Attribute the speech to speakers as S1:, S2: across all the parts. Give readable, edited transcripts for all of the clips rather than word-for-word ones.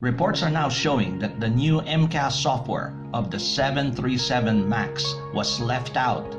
S1: Reports are now showing that the new MCAS software of the 737 MAX was left out.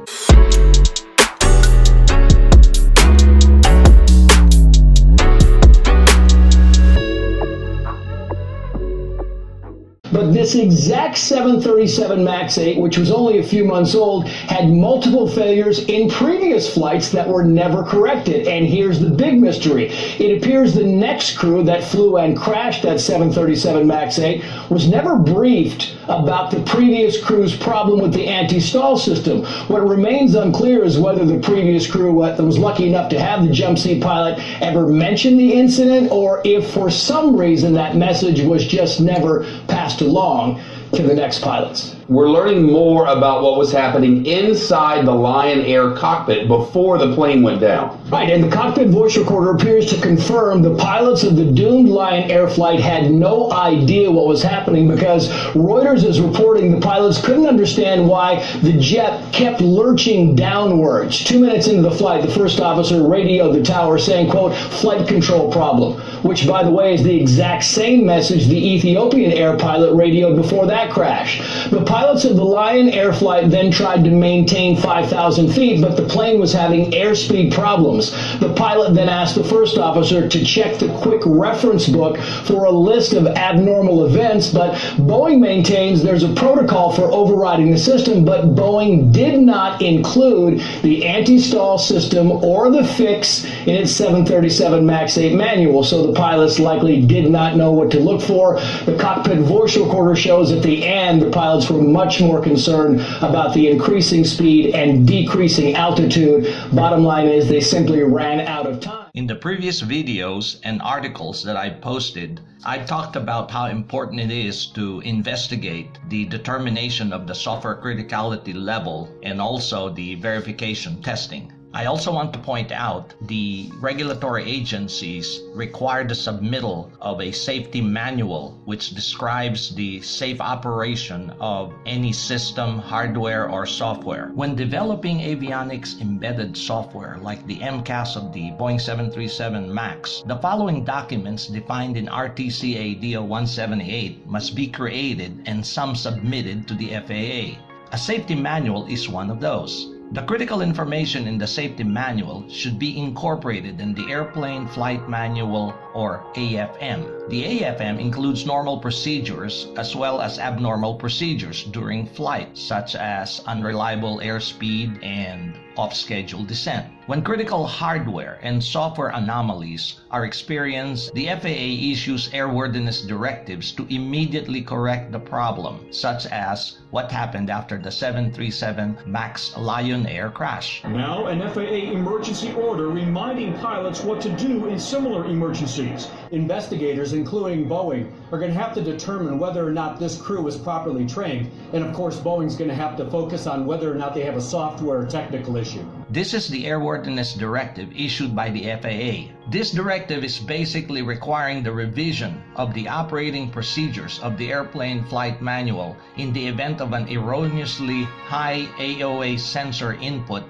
S2: But this exact 737 MAX 8, which was only a few months old, had multiple failures in previous flights that were never corrected. And here's the big mystery. It appears the next crew that flew and crashed that 737 MAX 8 was never briefed about the previous crew's problem with the anti-stall system. What remains unclear is whether the previous crew that was lucky enough to have the jump seat pilot ever mentioned the incident, or if for some reason that message was just never passed along to the next pilots.
S3: We're learning more about what was happening inside the Lion Air cockpit before the plane went down.
S2: Right, and the cockpit voice recorder appears to confirm the pilots of the doomed Lion Air flight had no idea what was happening, because Reuters is reporting the pilots couldn't understand why the jet kept lurching downwards. 2 minutes into the flight, the first officer radioed the tower saying, quote, "flight control problem," which, by the way, is the exact same message the Ethiopian Air pilot radioed before that crash. The pilots of the Lion Air flight then tried to maintain 5,000 feet, but the plane was having airspeed problems. The pilot then asked the first officer to check the quick reference book for a list of abnormal events, but Boeing maintains there's a protocol for overriding the system, but Boeing did not include the anti-stall system or the fix in its 737 MAX 8 manual, so the pilots likely did not know what to look for. The cockpit voice recorder shows at the end the pilots were much more concerned about the increasing speed and decreasing altitude. Bottom line is they simply ran out of time.
S1: In the previous videos and articles that I posted, I talked about how important it is to investigate the determination of the software criticality level and also the verification testing. I also want to point out the regulatory agencies require the submittal of a safety manual which describes the safe operation of any system, hardware, or software. When developing avionics embedded software like the MCAS of the Boeing 737 MAX, the following documents defined in RTCA DO178 must be created and some submitted to the FAA. A safety manual is one of those. The critical information in the safety manual should be incorporated in the Airplane Flight Manual, or AFM. The AFM includes normal procedures as well as abnormal procedures during flight, such as unreliable airspeed and off-schedule descent. When critical hardware and software anomalies are experienced, the FAA issues airworthiness directives to immediately correct the problem, such as what happened after the 737 MAX Lion Air crash.
S4: Now, an FAA emergency order reminding pilots what to do in similar emergencies. Investigators, including Boeing, are going to have to determine whether or not this crew was properly trained. And of course, Boeing's going to have to focus on whether or not they have a software or technical issue.
S1: This is the airworthiness directive issued by the FAA. This directive is basically requiring the revision of the operating procedures of the Airplane Flight Manual in the event of an erroneously high AOA sensor input.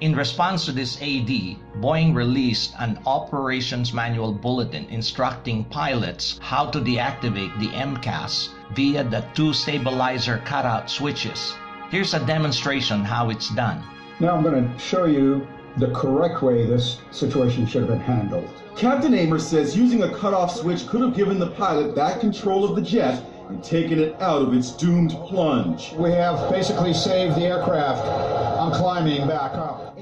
S1: In response to this AD, Boeing released an operations manual bulletin instructing pilots how to deactivate the MCAS via the two stabilizer cutout switches. Here's a demonstration how it's done.
S5: Now I'm going to show you the correct way this situation should have been handled.
S6: Captain Amer says using a cutoff switch could have given the pilot back control of the jet and taken it out of its doomed plunge.
S5: We have basically saved the aircraft. I'm climbing back up.